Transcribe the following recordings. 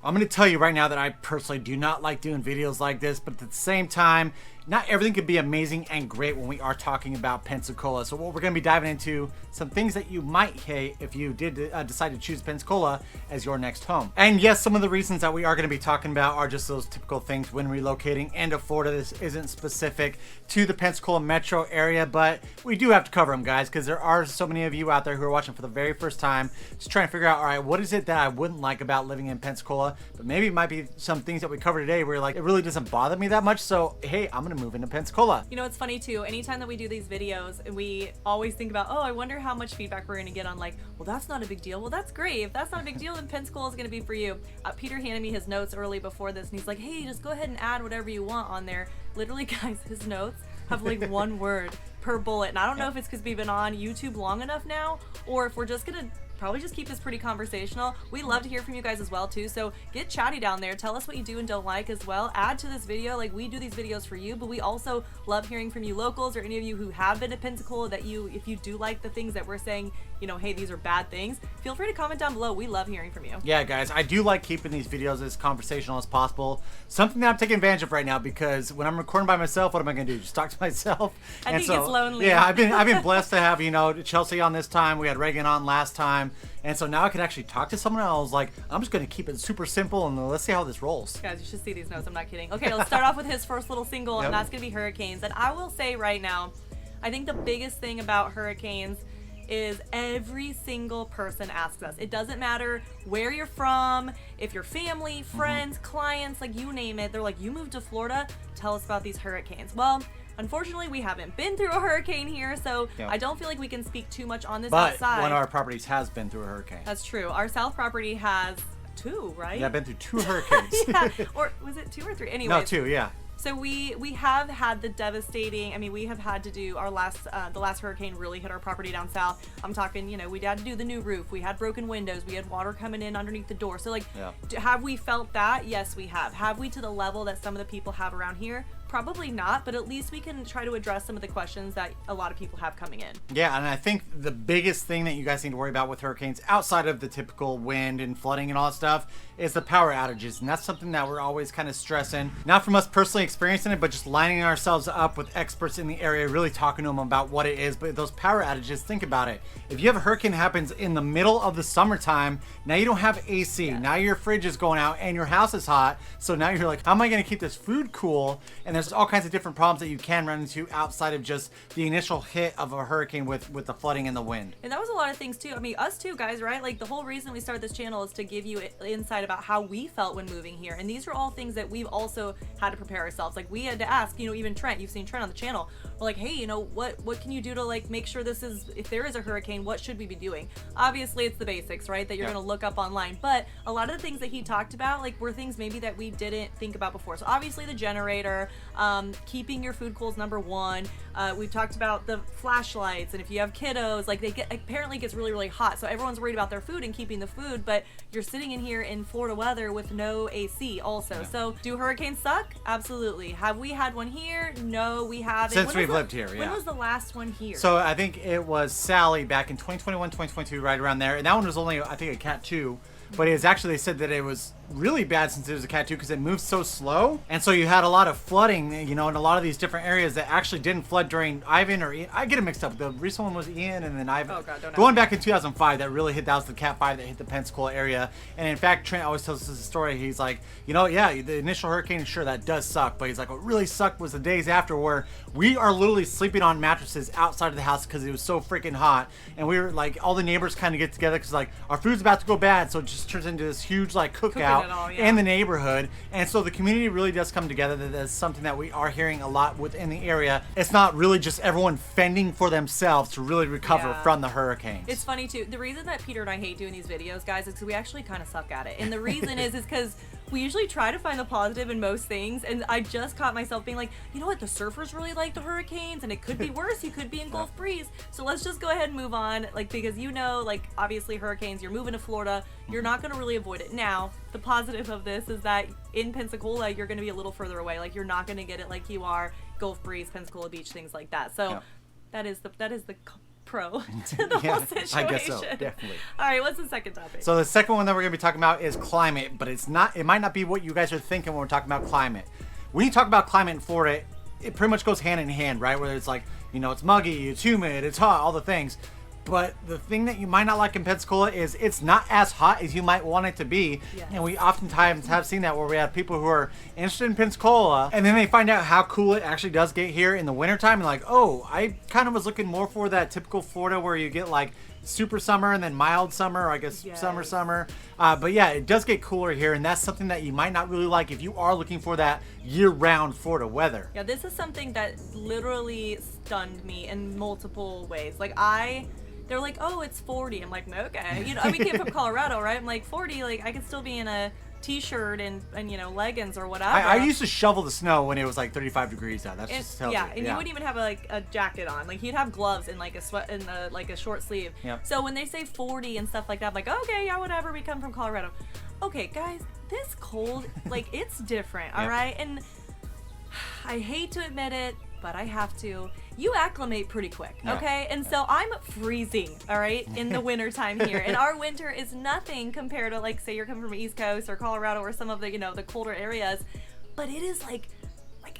I'm going to tell you right now that I personally do not like doing videos like this, but at the same time, not everything could be amazing and great when we are talking about Pensacola. So what we're going to be diving into, some things that you might hate if you did decide to choose Pensacola as your next home. And yes, some of the reasons that we are going to be talking about are just those typical things when relocating into Florida. This isn't specific to the Pensacola metro area, but we do have to cover them, guys, because there are so many of you out there who are watching for the very first time, just trying to figure out, all right, what is it that I wouldn't like about living in Pensacola? But maybe it might be some things that we cover today where you're like, it really doesn't bother me that much. So, hey, I'm going to move into Pensacola. You know, it's funny too. Anytime that we do these videos, we always think about, oh, I wonder how much feedback we're going to get on like, well, that's not a big deal. Well, that's great. If that's not a big deal, then Pensacola is going to be for you. Peter handed me his notes early before this, and he's like, hey, just go ahead and add whatever you want on there. Literally, guys, his notes have like one word per bullet. And I don't know if it's because we've been on YouTube long enough now, or if we're just going to probably just keep this pretty conversational. We love to hear from you guys as well too, so get chatty down there. Tell us what you do and don't like as well. Add to this video. Like, we do these videos for you, but we also love hearing from you locals or any of you who have been to Pensacola, that if you do like the things that we're saying, you know, hey, these are bad things, feel free to comment down below. We love hearing from you. Yeah, guys, I do like keeping these videos as conversational as possible. Something that I'm taking advantage of right now, because when I'm recording by myself, what am I going to do? Just talk to myself? I think it's lonely. Yeah, I've been blessed to have, you know, Chelsea on this time. We had Reagan on last time. And so now I can actually talk to someone. I was like, I'm just going to keep it super simple and let's see how this rolls. Guys, you should see these notes. I'm not kidding. Okay, let's start off with his first little single, and that's going to be hurricanes. And I will say right now, I think the biggest thing about hurricanes is every single person asks us. It doesn't matter where you're from, if you're family, friends, clients, like you name it. They're like, you moved to Florida? Tell us about these hurricanes. Well, unfortunately, we haven't been through a hurricane here, so I don't feel like we can speak too much on this outside. But one of our properties has been through a hurricane. That's true. Our south property has two, right? Yeah, I've been through 2 hurricanes. Yeah. Or was it 2 or 3? Anyway. No, 2, yeah. So we have had the devastating, I mean, we have had to do our the last hurricane really hit our property down south. I'm talking, you know, we had to do the new roof. We had broken windows. We had water coming in underneath the door. So like, have we felt that? Yes, we have. Have we to the level that some of the people have around here? Probably not, but at least we can try to address some of the questions that a lot of people have coming in. Yeah, and I think the biggest thing that you guys need to worry about with hurricanes, outside of the typical wind and flooding and all that stuff, is the power outages. And that's something that we're always kind of stressing. Not from us personally experiencing it, but just lining ourselves up with experts in the area, really talking to them about what it is. But those power outages, think about it. If you have a hurricane happens in the middle of the summertime, now you don't have AC. Yeah. Now your fridge is going out and your house is hot. So now you're like, how am I going to keep this food cool? And there's all kinds of different problems that you can run into outside of just the initial hit of a hurricane with the flooding and the wind. And that was a lot of things too. I mean, us too, guys, right? Like, the whole reason we started this channel is to give you insight about how we felt when moving here. And these are all things that we've also had to prepare ourselves. Like, we had to ask, you know, even Trent, you've seen Trent on the channel. We're like, hey, you know, what can you do to like make sure this is, if there is a hurricane, what should we be doing? Obviously, it's the basics, right? That you're going to look up online. But a lot of the things that he talked about, like, were things maybe that we didn't think about before. So obviously the generator, keeping your food cool is number one. We've talked about the flashlights, and if you have kiddos, like, apparently it gets really, really hot. So everyone's worried about their food and keeping the food, but you're sitting in here in Florida weather with no AC also. Yeah. So do hurricanes suck? Absolutely. Have we had one here? No, we haven't. Since we've lived here, yeah. When was the last one here? So I think it was Sally back in 2021, 2022, right around there. And that one was only, I think, a Cat 2. But it was actually, they said that it was really bad since it was a Cat 2 because it moved so slow. And so you had a lot of flooding, you know, in a lot of these different areas that actually didn't flood during Ivan or Ian. I get it mixed up. The recent one was Ian and then Ivan. Oh, God, don't the one back in 2005 that really hit, that was the Cat 5 that hit the Pensacola area. And in fact, Trent always tells us this story. He's like, you know, yeah, the initial hurricane, sure, that does suck. But he's like, what really sucked was the days after where we are literally sleeping on mattresses outside of the house because it was so freaking hot. And we were like, all the neighbors kind of get together because like our food's about to go bad. So it just turns into this huge like cookout in the neighborhood. And so the community really does come together. That's something that we are hearing a lot within the area. It's not really just everyone fending for themselves to really recover from the hurricanes. It's funny too. The reason that Peter and I hate doing these videos, guys, is because we actually kind of suck at it. And the reason is because we usually try to find the positive in most things, and I just caught myself being like, you know what, the surfers really like the hurricanes, and it could be worse. You could be in Gulf Breeze. So let's just go ahead and move on, like, because you know, like, obviously hurricanes, you're moving to Florida, you're not going to really avoid it. Now, the positive of this is that in Pensacola, you're going to be a little further away. Like, you're not going to get it like you are Gulf Breeze, Pensacola Beach, things like that. So that is the pro to the whole situation. I guess so, definitely. All right, what's the second topic? So the second one that we're going to be talking about is climate, but it might not be what you guys are thinking when we're talking about climate. When you talk about climate in Florida, it pretty much goes hand in hand, right? Whether it's like, it's muggy, it's humid, it's hot, all the things. But the thing that you might not like in Pensacola is it's not as hot as you might want it to be. Yes. And we oftentimes have seen that where we have people who are interested in Pensacola and then they find out how cool it actually does get here in the wintertime and like, oh, I kind of was looking more for that typical Florida where you get like super summer and then mild summer, or I guess summer. But yeah, it does get cooler here, and that's something that you might not really like if you are looking for that year-round Florida weather. Yeah, this is something that literally stunned me in multiple ways. Like they're like, oh, it's 40. I'm like, okay. We came from Colorado, right? I'm like, 40, like I could still be in a t-shirt and leggings or whatever. I used to shovel the snow when it was like 35 degrees out. That's just tells yeah, you. and you wouldn't even have a jacket on. Like he'd have gloves and like a sweat and like a short sleeve. Yep. So when they say 40 and stuff like that, I'm like, okay, yeah, whatever. We come from Colorado. Okay, guys, this cold, like it's different, all right? And I hate to admit it, but I have to. You acclimate pretty quick, okay? And so I'm freezing, all right, in the winter time here. And our winter is nothing compared to, like, say you're coming from East Coast or Colorado or some of the, the colder areas. But it is like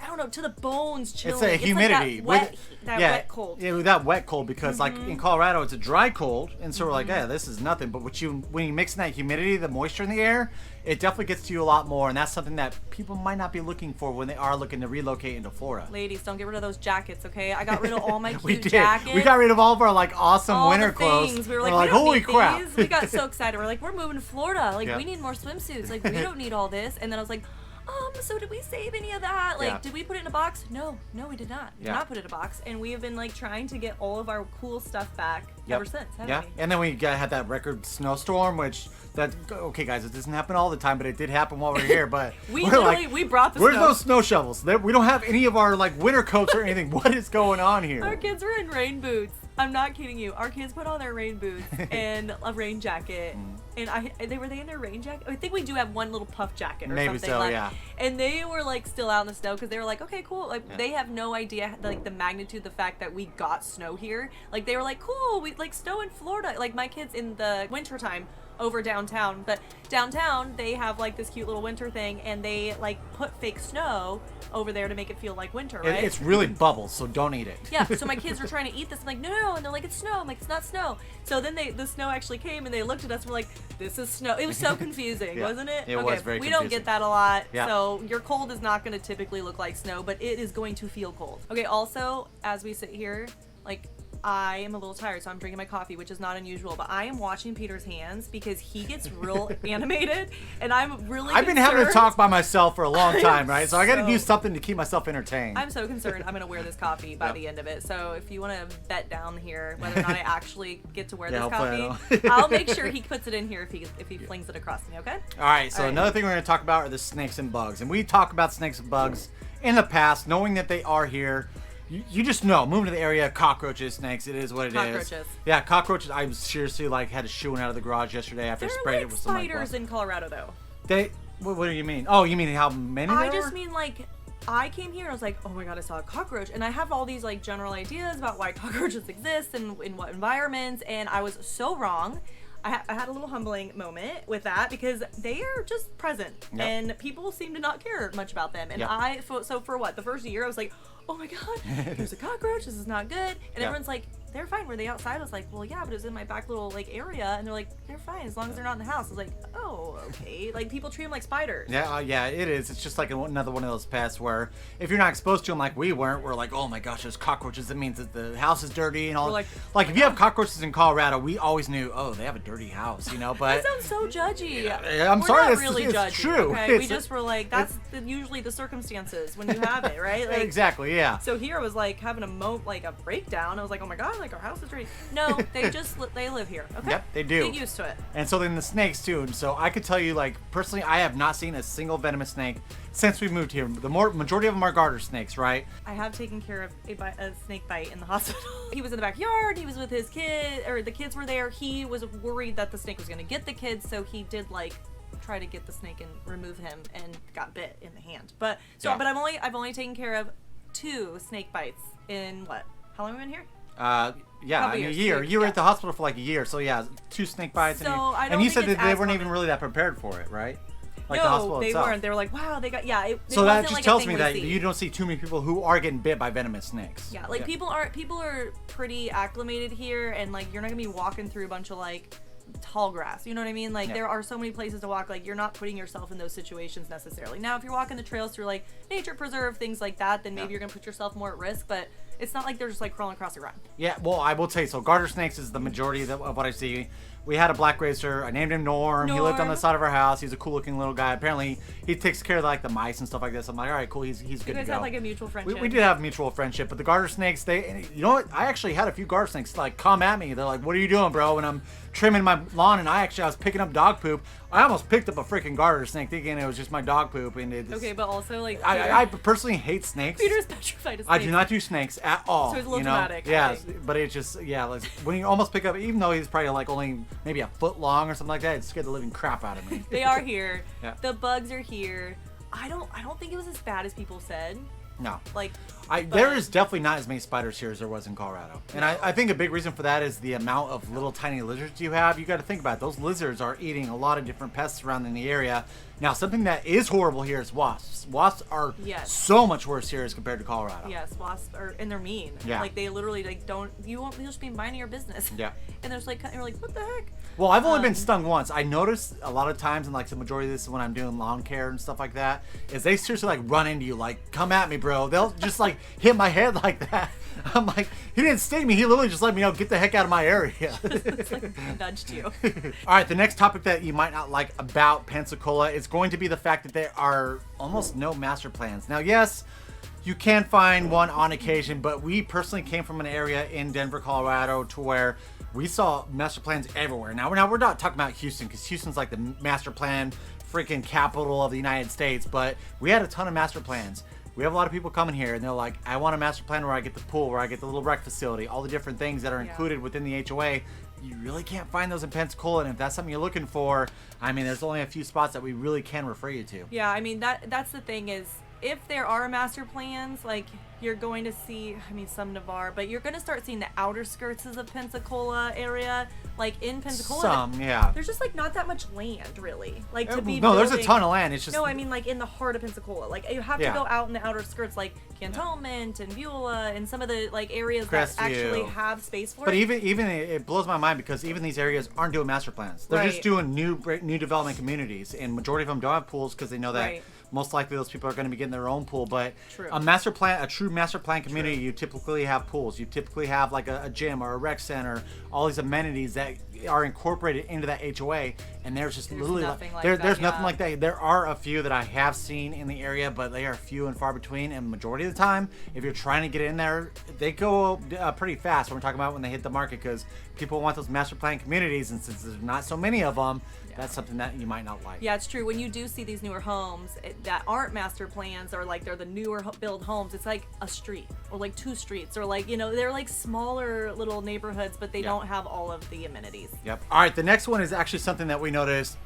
I don't know, to the bones chilling. It's a humidity. Like that wet cold. Yeah, that wet cold because like in Colorado it's a dry cold, and so we're like, yeah, this is nothing. But when you mix in that humidity, the moisture in the air, it definitely gets to you a lot more, and that's something that people might not be looking for when they are looking to relocate into Florida. Ladies, don't get rid of those jackets, okay? I got rid of all my cute We did. jackets. We got rid of all of our like awesome all winter the clothes. things. We were We're like, we don't holy need crap. these. We got so excited. We're like, we're moving to Florida. Like, Yeah. we need more swimsuits. Like, we don't need all this. And then I was like, so did we save any of that? Like, did we put it in a box? No, we did not. Did not put it in a box. And we have been like trying to get all of our cool stuff back ever since, haven't we? And then we had that record snowstorm, okay guys, it doesn't happen all the time, but it did happen while we were here. But we brought the where's snow. those snow shovels? We don't have any of our like winter coats or anything. What is going on here? Our kids were in rain boots. I'm not kidding you. Our kids put on their rain boots and a rain jacket. And were they in their rain jacket? I think we do have one little puff jacket or Maybe something so, left. yeah. And they were like still out in the snow because they were like, okay, cool. Like they have no idea like the magnitude, the fact that we got snow here. Like they were like, cool, we like snow in Florida. Like my kids in the wintertime over downtown, but downtown they have like this cute little winter thing, and they like put fake snow over there to make it feel like winter, right? It's really bubbles, so don't eat it. Yeah, so my kids were trying to eat this. I'm like, no, and they're like, it's snow. I'm like, it's not snow. So then the snow actually came, and they looked at us and were like, this is snow. It was so confusing, wasn't it? It was very we confusing. don't get that a lot, Yeah. so your cold is not going to typically look like snow, but it is going to feel cold. Okay, also, as we sit here, like, I am a little tired, so I'm drinking my coffee, which is not unusual, but I am watching Peter's hands because he gets real animated, and I'm really I've been having to concerned. talk by myself for a long time, right? So I got to do so- something to keep myself entertained. I'm so concerned I'm going to wear this coffee by the end of it. So if you want to bet down here whether or not I actually get to wear this hopefully I coffee, don't. I'll make sure he puts it in here if he flings it across me, okay? All right, so All right. another thing we're going to talk about are the snakes and bugs. And we talk about snakes and bugs in the past, knowing that they are here. You just know, moving to the area, cockroaches, snakes, it is what it is. Cockroaches. Yeah, cockroaches. I seriously had to shoo one out of the garage yesterday after I There are sprayed like it with some spiders in Colorado, though. What do you mean? Oh, you mean how many I there just were? mean like I came here and I was like, oh my god, I saw a cockroach, and I have all these like general ideas about why cockroaches exist and in what environments, and I was so wrong. I had a little humbling moment with that because they are just present, and people seem to not care much about them. And so for what, the first year I was like, oh my god, there's a cockroach, this is not good. And everyone's like, they're fine. Were they outside? I was like, well, yeah, but it was in my back little like area, and they're like, they're fine as long as they're not in the house. I was like, oh, okay. Like people treat them like spiders. Yeah, it is. It's just like another one of those pests where if you're not exposed to them like we weren't, we're like, oh my gosh, there's cockroaches. It means that the house is dirty and all. We're like if you have cockroaches in Colorado, we always knew, oh, they have a dirty house, you know. But That sounds so judgy. I'm We're sorry, not it's really it's judgy, true. Okay? We just were like, that's usually the circumstances when you have it, right? Like, exactly, yeah. So here I was like having like a breakdown. I was like, oh my god, like our house is dirty. No, they live here. Okay. Yep, they do. Get used to it. And so then the snakes too. And so I could tell you, like, personally, I have not seen a single venomous snake since we moved here. The majority of them are garter snakes, right? I have taken care of a snake bite in the hospital. He was in the backyard. He was with his kid, or the kids were there. He was worried that the snake was going to get the kids, so he did like try to get the snake and remove him, and got bit in the hand. But I've only taken care of 2 snake bites in what? How long have we been here? Yeah, Couple I mean, a years, year. too, You were yeah. at the hospital for like a year, so yeah, 2 snake bites. So, and I don't and you think said that it's they as weren't even common. really that prepared for it, right? Like the No, hospital they itself. weren't. They were like, wow, they got it So that wasn't just like a tells thing me we that see. you don't see too many people who are getting bit by venomous snakes. Yeah, like people are pretty acclimated here, and like you're not gonna be walking through a bunch of like tall grass. You know what I mean? Like Yeah. there are so many places to walk. Like you're not putting yourself in those situations necessarily. Now, if you're walking the trails through like nature preserve things like that, then maybe you're gonna put yourself more at risk. But it's not like they're just like crawling across the ground. Yeah, well, I will tell you. So garter snakes is the majority of what I see. We had a black racer. I named him Norm. He lived on the Norm. side of our house. He's a cool-looking little guy. Apparently, he takes care of like the mice and stuff like this. I'm like, all right, cool. He's good You to guys go. had like a mutual friendship. We did have mutual friendship, but the garter snakes, you know what? I actually had a few garter snakes like come at me. They're like, "What are you doing, bro?" When I'm trimming my lawn, and I was picking up dog poop. I almost picked up a freaking garter snake, thinking it was just my dog poop, and it's. Okay, but also like I personally hate snakes. Peter's petrified of I snakes. do not do snakes at all. So it's a little you know? dramatic, I Yeah, think. but it's just like when you almost pick up, even though he's probably like only maybe a foot long or something like that, it scared the living crap out of me. They are here. Yeah. The bugs are here. I don't think it was as bad as people said. No. Like There is definitely not as many spiders here as there was in Colorado. And I think a big reason for that is the amount of little tiny lizards you have. You got to think about it. Those lizards are eating a lot of different pests around in the area. Now, something that is horrible here is wasps. Wasps are so much worse here as compared to Colorado. Yes, wasps are, and they're mean. Yeah. Like they literally like you'll just be minding your business. Yeah. And there's like you're like, what the heck? Well, I've only been stung once. I noticed a lot of times, and like the majority of this is when I'm doing lawn care and stuff like that, is they seriously like run into you, like, come at me, bro. They'll just like hit my head like that. I'm like, he didn't sting me. He literally just let me know, get the heck out of my area. It's like nudged you. All right, the next topic that you might not like about Pensacola is going to be the fact that there are almost no master plans. Now, yes, you can find one on occasion, but we personally came from an area in Denver, Colorado, to where we saw master plans everywhere. Now we're not talking about Houston, because Houston's like the master plan freaking capital of the United States, but we had a ton of master plans. We have a lot of people coming here, and they're like, I want a master plan where I get the pool, where I get the little rec facility, all the different things that are included within the HOA. You really can't find those in Pensacola, and if that's something you're looking for, I mean, there's only a few spots that we really can refer you to. Yeah, I mean that's the thing is if there are master plans, like you're going to see, I mean some Navarre, but you're going to start seeing the outer skirts of the Pensacola area. Like in Pensacola, Some, yeah. there's just like not that much land really. Like to be No, there's a building- ton of land. It's just No, I mean like in the heart of Pensacola. Like you have to Yeah. go out in the outer skirts, like Cantonment and Beulah and some of the like areas Crestview. that actually have space for But it. even it blows my mind, because even these areas aren't doing master plans. They're just Right. doing new development communities, and majority of them don't have pools because they know that Right. most likely those people are going to be getting their own pool. But True. a true master plan community, you typically have pools. You typically have like a gym or a rec center, all these amenities that are incorporated into that HOA. And there's just literally nothing like there's that, nothing yeah. like that. There are a few that I have seen in the area, but they are few and far between. And majority of the time, if you're trying to get in there, they go pretty fast. When we're talking about when they hit the market, because people want those master plan communities, and since there's not so many of them, that's something that you might not like. Yeah, it's true. When you do see these newer homes that aren't master plans, or like they're the newer build homes, it's like a street or like 2 streets, or like, you know, they're like smaller little neighborhoods, but they don't have all of the amenities. Yep. All right, the next one is actually something that we noticed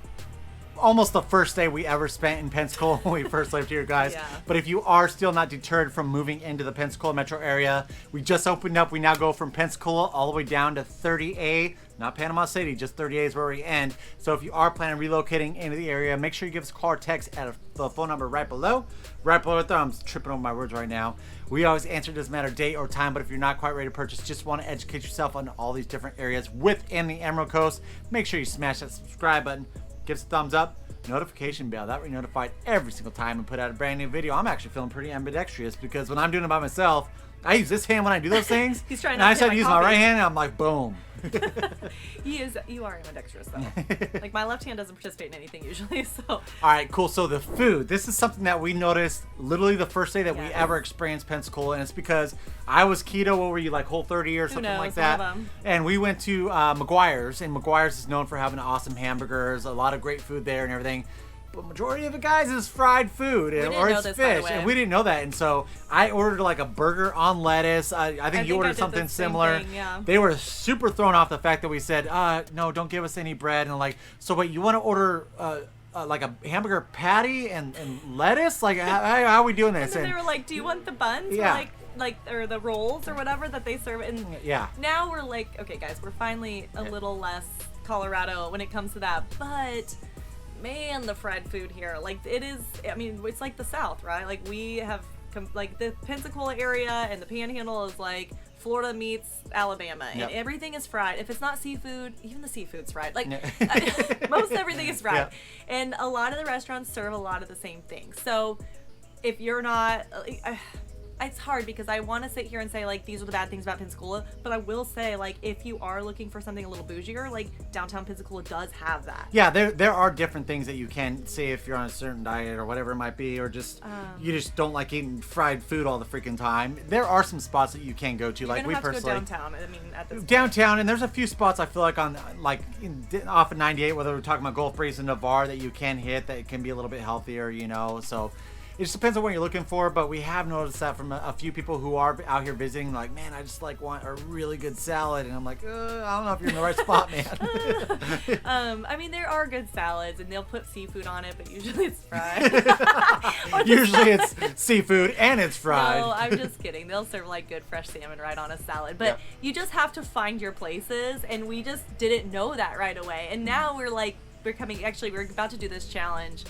almost the first day we ever spent in Pensacola when we first lived here, guys. Yeah. But if you are still not deterred from moving into the Pensacola metro area, we just opened up. We now go from Pensacola all the way down to 30A, not Panama City, just 30A is where we end. So if you are planning relocating into the area, make sure you give us a call or text at the phone number right below. Right below it. I'm tripping over my words right now. We always answer, doesn't matter date or time, but if you're not quite ready to purchase, just want to educate yourself on all these different areas within the Emerald Coast, make sure you smash that subscribe button. Give us a thumbs up, notification bell. That way you're notified every single time we put out a brand new video. I'm actually feeling pretty ambidextrous, because when I'm doing it by myself, I use this hand when I do those things. He's trying and not I to decide hit to my use my coffee. right hand, and I'm like, boom. You are ambidextrous though. Like my left hand doesn't participate in anything usually, so. All right, cool. So the food. This is something that we noticed literally the first day that we Yes. ever experienced Pensacola, and it's because I was keto. What were you, like Whole30 or something knows? like One of that? them. And we went to McGuire's, and McGuire's is known for having awesome hamburgers, a lot of great food there, and everything. But majority of it, guys, is fried food didn't or know it's this, by the fish, way. and we didn't know that. And so I ordered like a burger on lettuce. I think you I ordered did the something same similar. thing, yeah. They were super thrown off the fact that we said, no, don't give us any bread. And like, so wait, you want to order like a hamburger patty and lettuce? Like, how are we doing this? And then they were like, do you want the buns? Yeah. We're like, like, or the rolls or whatever that they serve. And Yeah. now we're like, okay, guys, we're finally a little less Colorado when it comes to that. But man, the fried food here, like, it is. I mean, it's like the South, right? Like, we have like the Pensacola area and the Panhandle is like Florida meets Alabama, and everything is fried. If it's not seafood, even the seafood's fried. Like most everything is fried, and a lot of the restaurants serve a lot of the same things. So if you're not, it's hard because I want to sit here and say like these are the bad things about Pensacola, but I will say like if you are looking for something a little bougier, like downtown Pensacola does have that. Yeah, there are different things that you can say if you're on a certain diet or whatever it might be, or just you just don't like eating fried food all the freaking time. There are some spots that you can go to, You're like we have personally to go downtown. I mean, at this downtown, and there's a few spots I feel like on like off of 98, whether we're talking about Gulf Breeze and Navarre, that you can hit that can be a little bit healthier, you know. So it just depends on what you're looking for, but we have noticed that from a few people who are out here visiting, like, man, I just like want a really good salad, and I'm like, I don't know if you're in the right spot, man. I mean, there are good salads, and they'll put seafood on it, but usually it's fried. Usually it's seafood and it's fried. No, I'm just kidding. They'll serve like good fresh salmon right on a salad, but you just have to find your places, and we just didn't know that right away, and now we're about to do this challenge.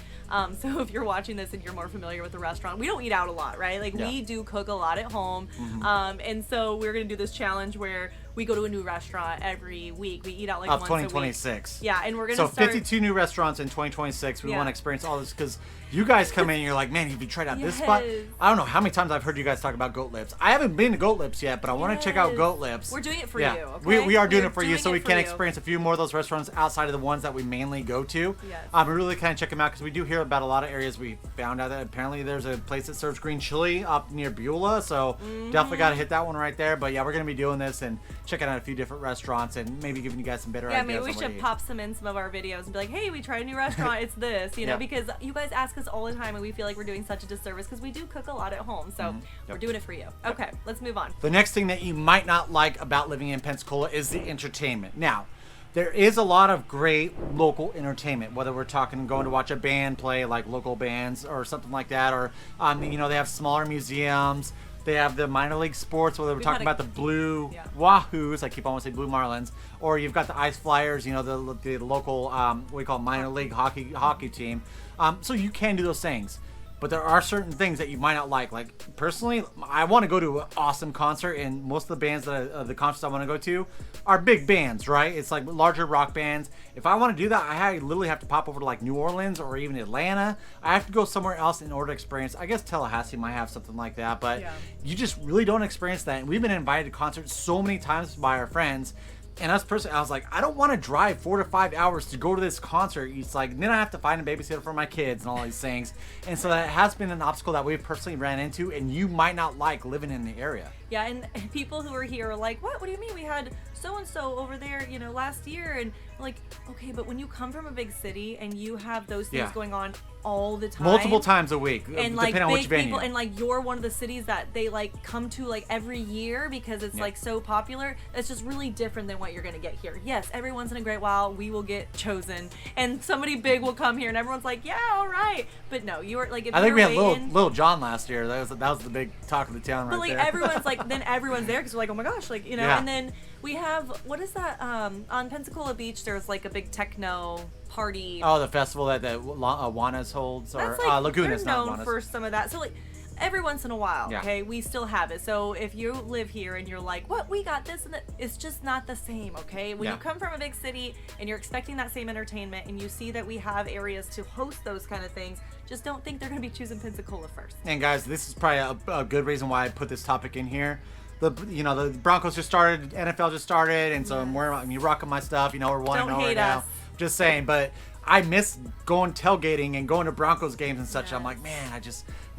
So if you're watching this and you're more familiar with the restaurant, we don't eat out a lot, right? Like we do cook a lot at home. And so we're going to do this challenge where we go to a new restaurant every week. We eat out like once a week. 2026. Yeah, and we're going to start... 52 new restaurants in 2026. We want to experience all this because you guys come in and you're like, man, have you tried out this spot? I don't know how many times I've heard you guys talk about Goat Lips. I haven't been to Goat Lips yet, but I want to check out Goat Lips. We're doing it for you, okay? We are doing it for you, so we can experience a few more of those restaurants outside of the ones that we mainly go to. Yes. We really kind of check them out because we do hear about a lot of areas. We found out that apparently there's a place that serves green chili up near Beulah, so definitely got to hit that one right there. But yeah, we're going to be doing this and checking out a few different restaurants and maybe giving you guys some better ideas. Yeah, maybe we should pop some in some of our videos and be like, hey, we tried a new restaurant, it's this, you know, because you guys ask us all the time and we feel like we're doing such a disservice because we do cook a lot at home, so we're doing it for you. Okay, let's move on. The next thing that you might not like about living in Pensacola is the entertainment. Now, there is a lot of great local entertainment, whether we're talking going to watch a band play, like local bands or something like that, or, you know, they have smaller museums. They have the minor league sports, whether we're talking about the Blue Wahoos, I keep on wanting to say Blue Marlins, or you've got the Ice Flyers, you know, the local, what we call minor league hockey team. So you can do those things. But there are certain things that you might not like. Like, personally, I want to go to an awesome concert, and most of the bands the concerts I want to go to are big bands, right? It's like larger rock bands. If I want to do that, I literally have to pop over to like New Orleans or even Atlanta. I have to go somewhere else in order to experience. I guess Tallahassee might have something like that, but you just really don't experience that. And we've been invited to concerts so many times by our friends. And us personally, I was like, I don't want to drive 4 to 5 hours to go to this concert. It's like, then I have to find a babysitter for my kids and all these things. And so that has been an obstacle that we've personally ran into, and you might not like living in the area. Yeah, and people who are here are like, what do you mean? We had so-and-so over there, you know, last year. And like, okay, but when you come from a big city and you have those things going on all the time, multiple times a week, and depending on which venue, and like you're one of the cities that they like come to like every year because it's like so popular. It's just really different than what you're gonna get here. Yes, every once in a great while we will get chosen and somebody big will come here and everyone's like, yeah, all right. But no, you are like, if I think we had waiting, Lil Jon last year. That was the big talk of the town, but right like there. everyone's like, then everyone's there because we're like, oh my gosh, like, you know. And then we have, what is that, on Pensacola Beach there's like a big techno party. Oh, the festival that Juana's holds, or that's like, Laguna's, they're known not Juana's. for some of that. So like every once in a while, okay, we still have it. So if you live here and you're like, what, we got this and that, it's just not the same, okay? When you come from a big city and you're expecting that same entertainment and you see that we have areas to host those kind of things, just don't think they're going to be choosing Pensacola first. And guys, this is probably a good reason why I put this topic in here. The Broncos just started, NFL just started, and so I'm rocking my stuff. You know, we're 1-0 right now. Just saying, but I miss going tailgating and going to Broncos games and such. I'm like, man,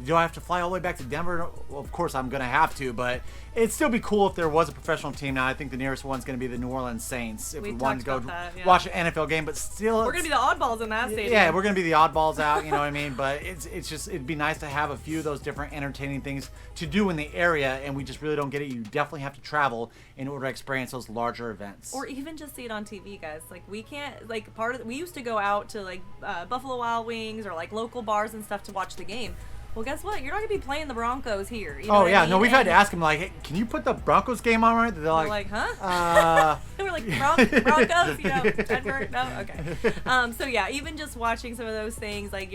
do I have to fly all the way back to Denver? Well, of course I'm going to have to, but it'd still be cool if there was a professional team. Now I think the nearest one's going to be the New Orleans Saints if we wanted to go watch an NFL game, but still we're going to be the oddballs in that stadium. Yeah, we're going to be the oddballs out, you know what I mean? But it'd be nice to have a few of those different entertaining things to do in the area, and we just really don't get it. You definitely have to travel in order to experience those larger events. Or even just see it on TV, guys. Like, we can't, like, we used to go out to like Buffalo Wild Wings or like local bars and stuff to watch the game. Well, guess what? You're not gonna be playing the Broncos here. You know Oh what yeah, I mean? no, we've had to And ask him like, hey, can you put the Broncos game on right? They're we're like, huh? We're like Broncos, you know, Denver. No, okay. So yeah, even just watching some of those things, like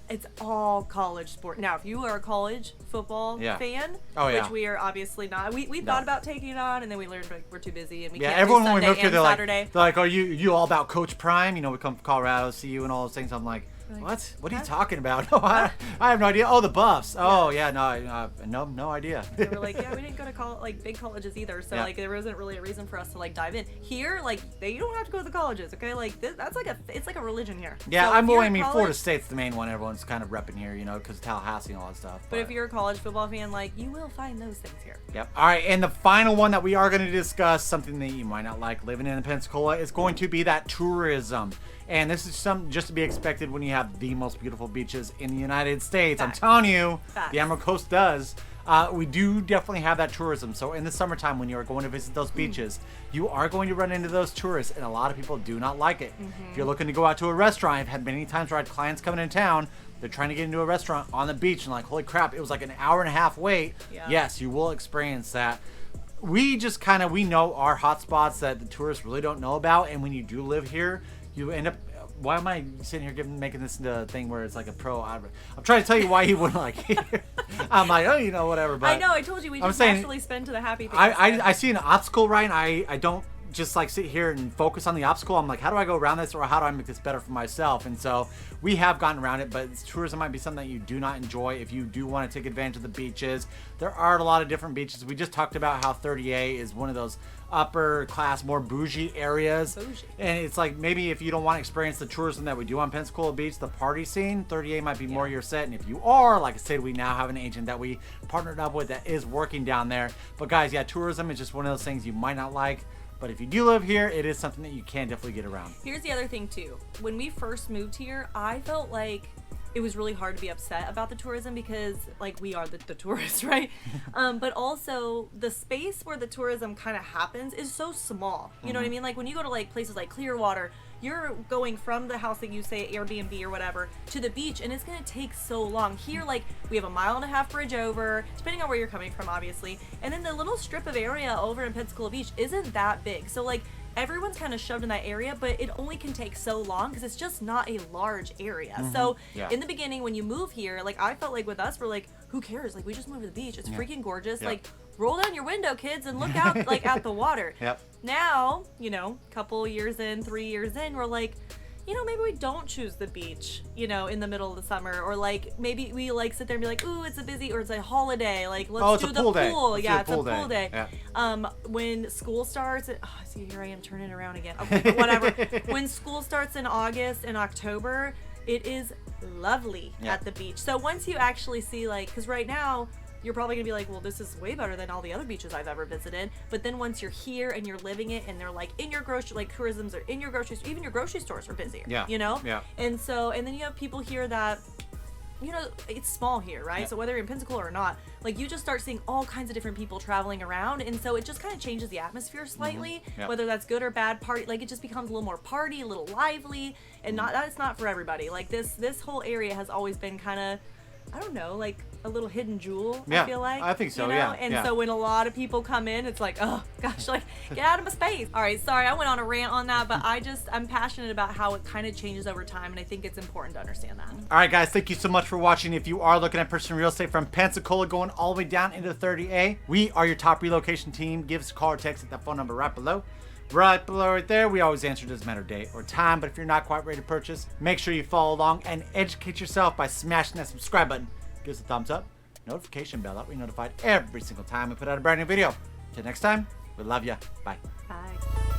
it's all college sport. Now, if you are a college football fan, which we are obviously not, we thought about taking it on, and then we learned like we're too busy and we can't everyone do when Sunday we moved here, and Saturday. they're like, are you all about Coach Prime? You know, we come from Colorado, see you and all those things. I'm like, what? What are you talking about? No, I have no idea. Oh, the Buffs. Oh, yeah, no idea. They were like, yeah, we didn't go to like big colleges either, so like there wasn't really a reason for us to like dive in. Here, like you don't have to go to the colleges, okay? Like that's like it's like a religion here. Yeah, so I mean, Florida State's the main one. Everyone's kind of repping here, you know, because Tallahassee and all that stuff. But if you're a college football fan, like you will find those things here. Yep. All right, and the final one that we are going to discuss, something that you might not like living in Pensacola, is going to be that tourism. And this is something just to be expected when you have the most beautiful beaches in the United States. Facts. I'm telling you, Facts. the Emerald Coast does. We do definitely have that tourism. So in the summertime, when you are going to visit those beaches, you are going to run into those tourists, and a lot of people do not like it. If you're looking to go out to a restaurant, I've had many times where I had clients coming in town. They're trying to get into a restaurant on the beach, and like, holy crap, it was like an hour and a half wait. Yeah. Yes, you will experience that. We just kind of, we know our hot spots that the tourists really don't know about, and when you do live here, you end up. Why am I sitting here making this into a thing where it's like a pro? I'm trying to tell you why he wouldn't like it. I'm like, oh, you know, whatever. But I know, I told you we just naturally spend to the happy things. I see an obstacle, right? And I don't just like sit here and focus on the obstacle. I'm like, how do I go around this, or how do I make this better for myself? And so we have gotten around it, but tourism might be something that you do not enjoy if you do want to take advantage of the beaches. There are a lot of different beaches. We just talked about how 30A is one of those upper class, more bougie areas. And it's like, maybe if you don't want to experience the tourism that we do on Pensacola Beach, the party scene, 30A might be more your set. And if you are, like I said, we now have an agent that we partnered up with that is working down there. But guys, yeah, tourism is just one of those things you might not like. But if you do live here, it is something that you can definitely get around. Here's the other thing too. When we first moved here, I felt like it was really hard to be upset about the tourism because like we are the tourists, right? But also the space where the tourism kind of happens is so small. You know what I mean? Like when you go to like places like Clearwater, you're going from the house that you say Airbnb or whatever to the beach, and it's gonna take so long. Here, like we have a 1.5 mile bridge over, depending on where you're coming from, obviously. And then the little strip of area over in Pensacola Beach isn't that big. So like everyone's kind of shoved in that area, but it only can take so long because it's just not a large area. So in the beginning, when you move here, like I felt like with us, we're like, who cares? Like we just moved to the beach. It's freaking gorgeous. Like roll down your window, kids, and look out like at the water. Now, you know, couple years in, 3 years in, we're like, you know, maybe we don't choose the beach, you know, in the middle of the summer, or like maybe we like sit there and be like, ooh, it's a busy, or it's a holiday, like let's do the pool. Yeah, it's a pool day. When school starts, see, here I am turning it around again. Okay, but whatever. When school starts in August and October, it is lovely at the beach. So once you actually see, like, because right now you're probably gonna be like, well, this is way better than all the other beaches I've ever visited. But then once you're here and you're living it, and they're like in your grocery, like tourisms are in your grocery store, even your grocery stores are busier. You know. And so, and then you have people here that, you know, it's small here, right? So whether you're in Pensacola or not, like you just start seeing all kinds of different people traveling around, and so it just kind of changes the atmosphere slightly. Whether that's good or bad, party, like it just becomes a little more party, a little lively, and not that's not for everybody. Like this whole area has always been kind of, I don't know, like a little hidden jewel. I feel like. I think so. You know? And so when a lot of people come in, it's like, oh gosh, like get out of my space. All right, sorry, I went on a rant on that, but I'm passionate about how it kind of changes over time, and I think it's important to understand that. All right, guys, thank you so much for watching. If you are looking at purchasing real estate from Pensacola going all the way down into 30A, we are your top relocation team. Give us a call or text at that phone number right below. Right below right there. We always answer, doesn't matter date or time, but if you're not quite ready to purchase, make sure you follow along and educate yourself by smashing that subscribe button. Give us a thumbs up, notification bell, that way you're notified every single time we put out a brand new video. Till next time, we love you. Bye. Bye.